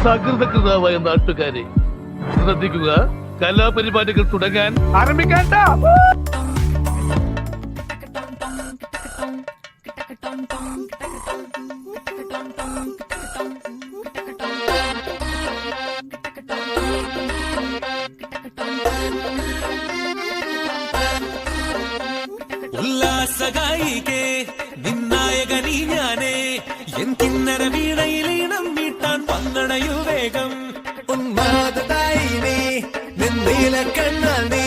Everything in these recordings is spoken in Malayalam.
സകൃതകൃതാവായ നാട്ടുകാരെ ശ്രദ്ധിക്കുക, കലാപരിപാടികൾ തുടങ്ങാൻ ആരംഭിക്കാൻ. ഉല്ലാസഗായികേ നിന്നായകനീ ഞാനേ, എൻ കിന്നര വീണയിലീണം മീട്ടാൻ വന്നണയു വേഗം. ഉന്മാദായിനേ നിന്നീല കണ്ണാൽ നീ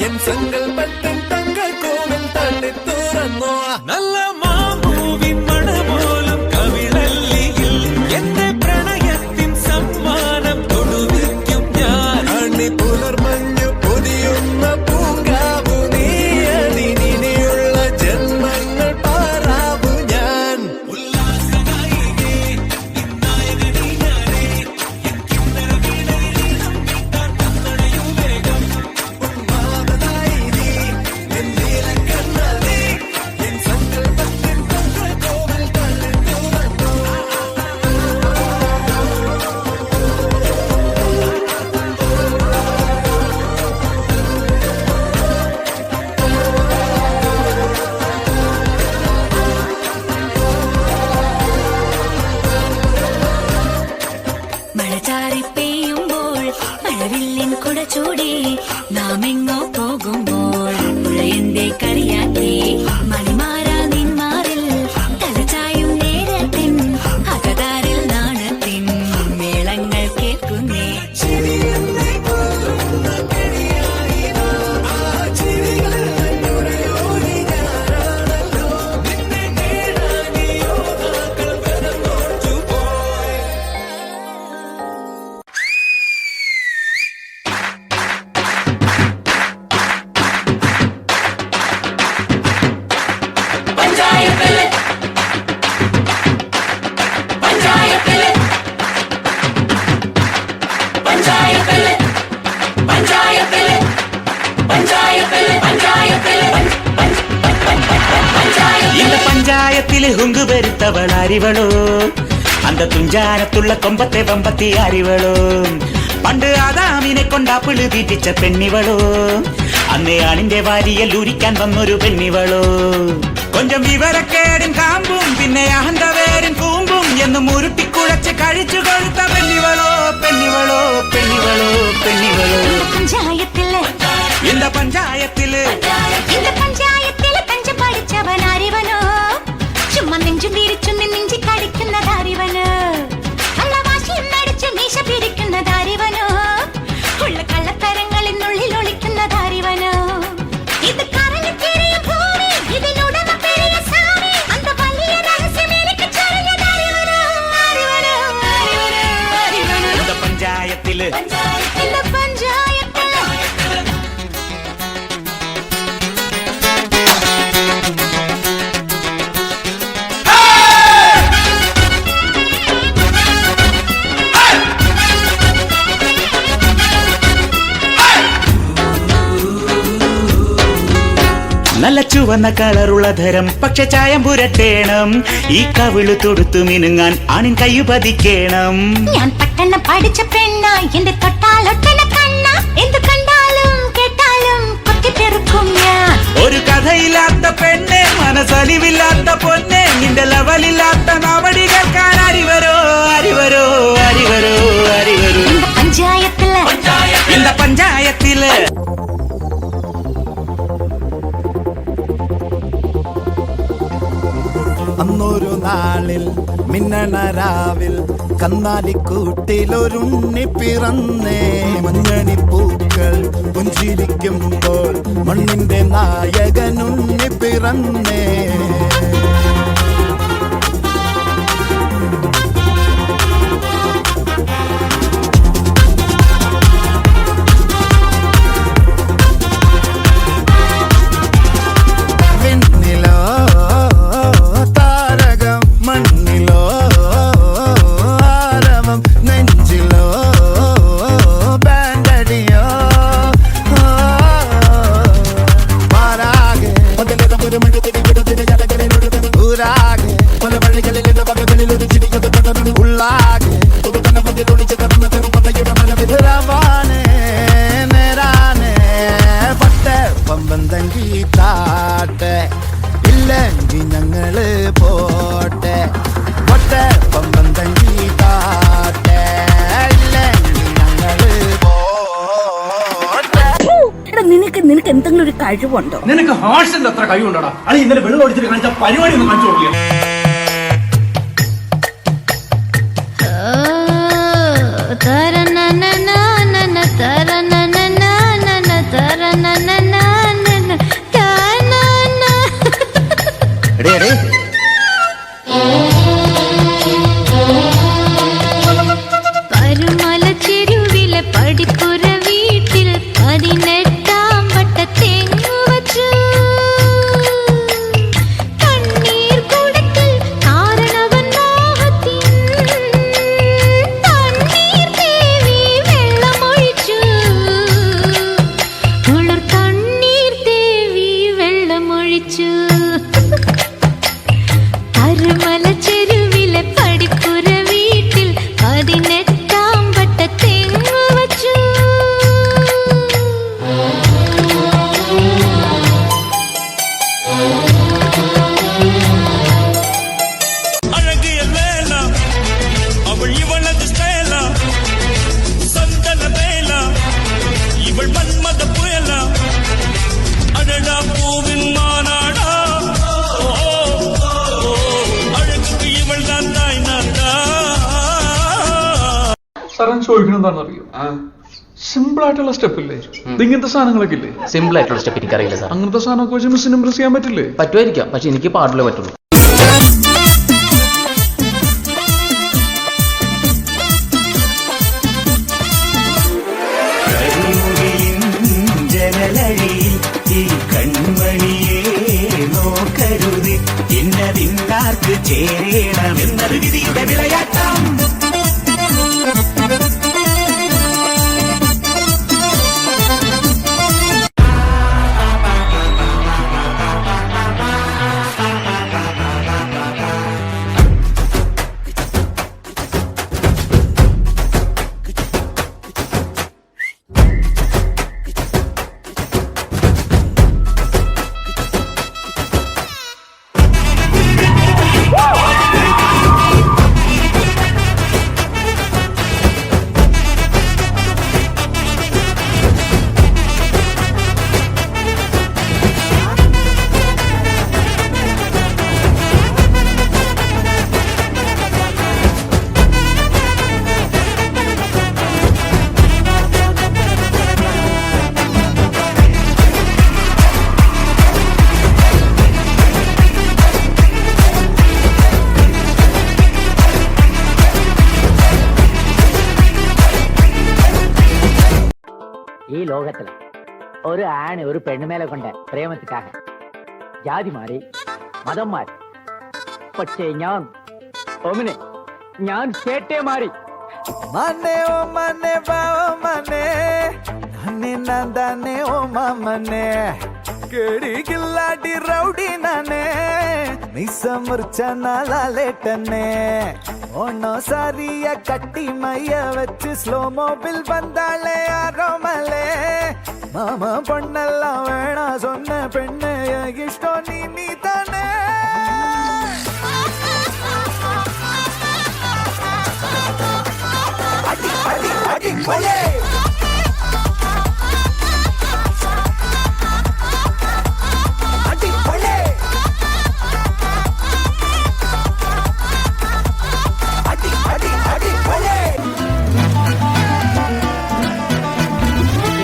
എൻ സങ്കൽപ്പത്തിൻ തങ്കൾ കോവിൽ തള്ളി തുറന്നോ. നല്ല മാമൂവിൻ മണ പോലും കവിളല്ലിയിൽ എന്റെ പ്രണയത്തിൻ സമ്മാനം തൊടുവിക്കും ഞാൻ. അണി പുലർമഞ്ഞു പൊതിയുന്ന പൂങ്കാവു നീ, അതിനിയുള്ള ജന്മങ്ങൾ പാറാവു ഞാൻ. ഉല്ലാസഗായികേ നിന്നായകനീ ഞാനേ, എൻ കിന്നര വീണയിലീണം മീട്ടാൻ വന്നണയു വേഗം. ഉന്മാദായിനേ നിന്നീല കണ്ണാൽ നീ എൻ സങ്കൽപ്പത്തിൻ തങ്കൾ കോവിൽ തള്ളി തുറന്നോ. മഴ ചാറി പെയ്യുമ്പോൾ മഴവില്ലിൻ കുട ചൂടി നാം എങ്ങോ പോകുമ്പോൾ പുഴയന്റെ കളിയാക്കി മണിമാരാ നിന്മാറിൽ തലചായും നേരത്തിൻ അകതാരിൽ നാണത്തിൻ മേളങ്ങൾ കേൾക്കുന്നേ. ചിരിയെന്നെ കൊല്ലുന്ന കണിയായിരോ, ആ ചിരികളിൽ നുരയോടി ഞാനാണല്ലോ. നിന്നെ കേടാനി യോദ്ധാക്കൾ വെറുതോറ്റു പോയി. இந்த பஞ்சாயத்தில் ஹுங்கு பெருத்தவள் அறிவளோ, அந்த துஞ்சானத்துள்ள கொம்பத்தை வம்பத்தி அறிவளோ. പണ്ട് ആദാമിനെ കൊണ്ടാപ്പിള് തീറ്റിച്ച പെണ്ണിവളോ, അന്നേ ആണിന്റെ വാരിയൽ ഉരിക്കാൻ വന്നൊരു പെണ്ണിവളോ. കൊഞ്ചം വിവരക്കേടും കാമ്പും പിന്നെ അഹന്തവേരും കൂമ്പും എന്നും ഉരുട്ടിക്കുഴച്ച് കഴിച്ചു കൊഴുത്ത പെണ്ണിവളോ, പെണ്ണിവളോ, പെണ്ണിവളോ, പെണ്ണിവളോ. പഞ്ചായത്തില് இந்த പഞ്ചായത്തില് இந்த പഞ്ചായത്തില് പഞ്ച പഠിച്ചവൻ അറിവനോ, ചുമ്മാ നെഞ്ചും വിരിച്ചു നെഞ്ചി കടിക്കുന്നത് അറിവനോ, കള്ളവാശിയും നടിച്ച് മീശ പിരിക്കുന്നത് അറിവനോ, ഉള്ള കള്ളത്തരങ്ങളിനുള്ളിൽ ഒളിക്കുന്നത് അറിവനോ. ഇത് കറങ്ങി തിരിയും ഭൂമി, ഇതിനുടമ പെരിയ സ്വാമി, അന്ത വലിയ രഹസ്യം എനിക്ക് ചൊരിഞ്ഞത് അറിവനോ, അറിവനോ, അറിവനോ, അറിവനോ. இந்த പഞ്ചായത്തില് இந்த പഞ്ചായത്തില് നല്ല ചുവന്ന കളറുള്ള ധരം പക്ഷെ ചായം പുരട്ടേണം. ഈ കവിള് തൊടുത്തു മിനുങ്ങാൻ ആണിൻ കയ്യു പതിക്കേണം. ഞാൻ പട്ടണ പഠിച്ച പെണ്ണ, എന്റെ തൊട്ടാലൊട്ടന കണ്ണ, എന്ത് കണ്ടാലും കേട്ടാലും കൊത്തിപ്പെറുക്കും ഞാൻ. ഒരു കഥയില്ലാത്ത പെണ്ണെ, മനസ്സലിവില്ലാത്ത പൊന്നെ, നിന്റെ ലവലില്ലാത്ത നവടി കേൾക്കാൻ അറിവരോ, അറിവരോ, അറിവരോ, അറിവരോ. இந்த പഞ്ചായത്തില് இந்த പഞ്ചായത്തില് അന്നൊരു നാളിൽ മിന്നണ രാവിൽ കന്നാലിക്കൂട്ടിലൊരുണ്ണി പിറന്നേ. മഞ്ഞണിപ്പൂക്കൾ പുഞ്ചിരിക്കുമ്പോൾ മണ്ണിന്റെ നായകനുണ്ണി പിറന്നേ. വിണ്ണിലോ താരകം, മണ്ണിലോ ആരവം, നെഞ്ചിലോ ബാൻഡടിയോ മാറാകെ. തുണിച്ച് തുണിച്ച് കടന്ന ചെറുപ്പതയുടെ മനവിധരാവാനേ നേരാനേ പട്ടെ പമ്പന്തങ്കി താട്ടെ ഇല്ലെങ്കിൽ ഞങ്ങള് പോട്ടെ പട്ടെ പമ്പന്തങ്കി താട്ടെ ഇല്ലെങ്കിൽ ഞങ്ങള് പോട്ടെ. എടാ നിനക്ക് എന്തെങ്കിലും ഒരു കഴിവുണ്ടോ? നിനക്ക് ഹാർട്സിന്റെ അത്ര കഴിവുണ്ടോടാ? അത് ഇന്നലെ വെള്ളം ഒഴിച്ചിട്ട് കാണിച്ച പരിപാടി ഒന്നും കാണിച്ചു കൊടുക്കില്ല. പരുമല ചെരുവിലെ പടിപ്പുര വീട്ടിൽ 18-ാം വട്ട തെങ്ങു വച്ചു കണ്ണീർ കുടത്തിൽ കാരണവൻ മോഹത്തിൻ തണ്ണീർ ദേവി വെള്ളമൊഴിച്ചു ഉളർ തണ്ണീർ ദേവി വെള്ളമൊഴിച്ചു പരുമല ചെരുവിലെ പടിപ്പുര വീട്ടിൽ 18-ാം വട്ട തെങ്ങു വച്ചു அழகிய வேலா அவள் இவளது ஸ்டைலா சந்தன வேலா இவள் மன்மத புயலா அடடா பூவின் மாநாடா அழகுக்கு இவள் தான் தாய் நாடா. സാറൻ ചോദിക്കണം എന്താണെന്നറിയോ? സിമ്പിൾ ആയിട്ടുള്ള സ്റ്റെപ്പ് ഇല്ലേ? ഇങ്ങനത്തെ സാധനങ്ങളൊക്കെ ഇല്ലേ? സിമ്പിൾ ആയിട്ടുള്ള സ്റ്റെപ്പ് എനിക്കറിയില്ല സാർ. അങ്ങനത്തെ സാധനമൊക്കെ വെച്ച് മിസ്സിന് ഇംപ്രസ് ചെയ്യാൻ പറ്റില്ലേ? പറ്റുമായിരിക്കാം, പക്ഷെ എനിക്ക് പാടില്ലേ പറ്റുള്ളൂ. ജനലഴിയിൽ ഈ കൺമണിയെ നോക്കരുത് ഇന്നതിന്നാർക്ക് ചേരണമെന്നത് വിധിയുടെ വിളയാട്ടം. ഈ ലോകത്തില് ഒരു ആണ് ഒരു പെണ്ണുമേലെ കൊണ്ട് പ്രേമത്തിക്കാക ജാതി മാറി മതം മാറി, പക്ഷേ ഞാൻ ചേട്ടേ മാറി. മനെ ഓ മനെ ബാവ മനെ നന്നെ നന്ദനെ ഓ മമനെ കേടി കില്ലാടി റൗഡി നനെ മിസമുർച്ച നാലാലേട്ടനെ ഓണോ സാരിയ കട്ടി മയ്യ വെച്ച് സ്ലോ മോബിൽ വന്നാളെ ആരോമലേ മാമ പൊണ്ണെല്ലാം വേണ சொன்ன പെണ്ണ് ഇഷ്ടോ നീ തന്നെ അടി അടി അടി കൊലേ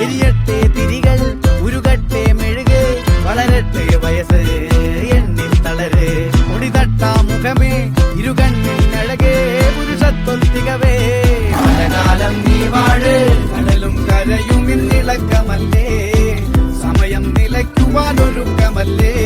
എരിയട്ടെ തിരികൾ ഉരുകട്ടെ മെഴുക് വളരട്ടെ വയസ്സ് എണ്ണിൽ തളര് മുടിതട്ടാ മുഖമേ ഇരുകണ്ണിൽ അഴകേ പുരുഷത്വത്തികവേ പലകാലം നീ വാഴ് കടലും കരയും ഇന്നിളക്കമല്ലേ സമയം നിലയ്ക്കുവാനൊരുക്കമല്ലേ